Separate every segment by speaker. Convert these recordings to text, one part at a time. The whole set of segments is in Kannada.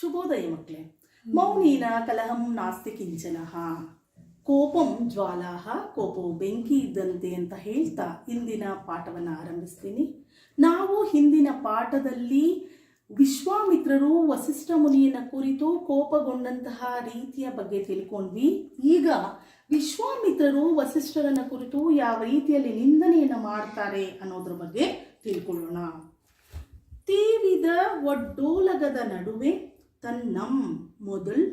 Speaker 1: ಶುಭೋದಯ ಮಕ್ಕಳೇ. ಮೌನೀನ ಕಲಹಂ ನಾಸ್ತಿ ಕಿಂಚನ, ಕೋಪಂ ಜ್ವಾಲಾಹ, ಕೋಪವು ಬೆಂಕಿ ಇದ್ದಂತೆ ಅಂತ ಹೇಳ್ತಾ ಇಂದಿನ ಪಾಠವನ್ನು ಆರಂಭಿಸ್ತೀನಿ. ನಾವು ಹಿಂದಿನ ಪಾಠದಲ್ಲಿ ವಿಶ್ವಾಮಿತ್ರರು ವಸಿಷ್ಠ ಮುನಿಯನ್ನ ಕುರಿತು ಕೋಪಗೊಂಡಂತಹ ರೀತಿಯ ಬಗ್ಗೆ ತಿಳ್ಕೊಂಡ್ವಿ. ಈಗ ವಿಶ್ವಾಮಿತ್ರರು ವಸಿಷ್ಠರನ್ನ ಕುರಿತು ಯಾವ ರೀತಿಯಲ್ಲಿ ನಿಂದನೆಯನ್ನು ಮಾಡ್ತಾರೆ ಅನ್ನೋದ್ರ ಬಗ್ಗೆ ತಿಳ್ಕೊಳ್ಳೋಣ. ತೀವಿದ ಒಡ್ಡೋಲಗದ ನಡುವೆ ತನ್ನಂ ಮೊದಲ್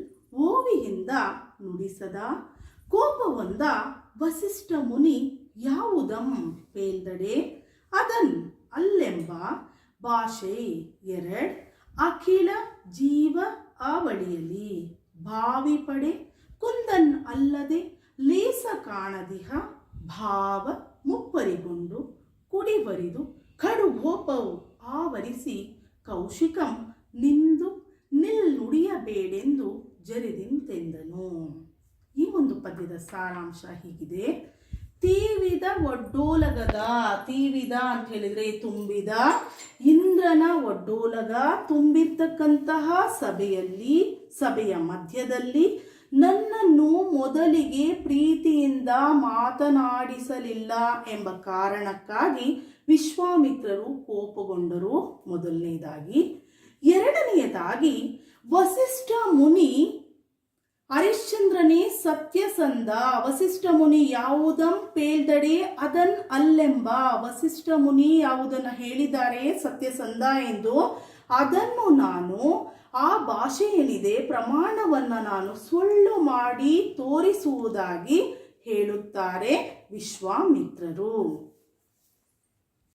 Speaker 1: ಓವಿಯಿಂದ ನುಡಿಸದ ಕೋಪವೊಂದ ವಸಿಷ್ಠ ಮುನಿ ಯಾವುದಂ ಪೇಲ್ದಡೆ ಅದನ್ ಅಲ್ಲೆಂಬ ಭಾಷೆ ಎರಡ್ ಅಖಿಲ ಜೀವ ಆವಳಿಯಲಿ ಭಾವಿ ಪಡೆ ಕುಂದನ್ ಅಲ್ಲದೆ ಲೇಸ ಕಾಣದಿಹ ಭಾವ ಮುಪ್ಪರಿಗೊಂಡು ಕುಡಿಬರಿದು ಕಡುಗೋಪವು ಆವರಿಸಿ ಕೌಶಿಕಂ ನಿಂದು ನಿಲ್ಲುಡಿಯಬೇಡೆಂದು ಜರಿದಿಂತೆಂದನು. ಈ ಒಂದು ಪದ್ಯದ ಸಾರಾಂಶ ಹೀಗಿದೆ. ತೀವಿದ ಒಡ್ಡೋಲಗದ, ತೀವಿದ ಅಂತ ಹೇಳಿದ್ರೆ ತುಂಬಿದ, ಇಂದ್ರನ ಒಡ್ಡೋಲಗ ತುಂಬಿರ್ತಕ್ಕಂತಹ ಸಭೆಯ ಮಧ್ಯದಲ್ಲಿ ನನ್ನನ್ನು ಮೊದಲಿಗೆ ಪ್ರೀತಿಯಿಂದ ಮಾತನಾಡಿಸಲಿಲ್ಲ ಎಂಬ ಕಾರಣಕ್ಕಾಗಿ ವಿಶ್ವಾಮಿತ್ರರು ಕೋಪಗೊಂಡರು. ಮೊದಲನೇದಾಗಿ. ಎರಡನೆಯದಾಗಿ ವಸಿಷ್ಠ ಮುನಿ ಹರಿಶ್ಚಂದ್ರನೇ ಸತ್ಯಸಂಧ, ವಸಿಷ್ಠ ಮುನಿ ಯಾವುದಂ ಪೇಲ್ದಡೆ ಅದನ್ ಅಲ್ಲೆಂಬ, ವಸಿಷ್ಠ ಮುನಿ ಯಾವುದನ್ನು ಹೇಳಿದ್ದಾರೆ ಸತ್ಯಸಂಧ ಎಂದು, ಅದನ್ನು ನಾನು ಆ ಭಾಷೆ ಏನಿದೆ ಪ್ರಮಾಣವನ್ನು ನಾನು ಸುಳ್ಳು ಮಾಡಿ ತೋರಿಸುವುದಾಗಿ ಹೇಳುತ್ತಾರೆ ವಿಶ್ವಾಮಿತ್ರರು.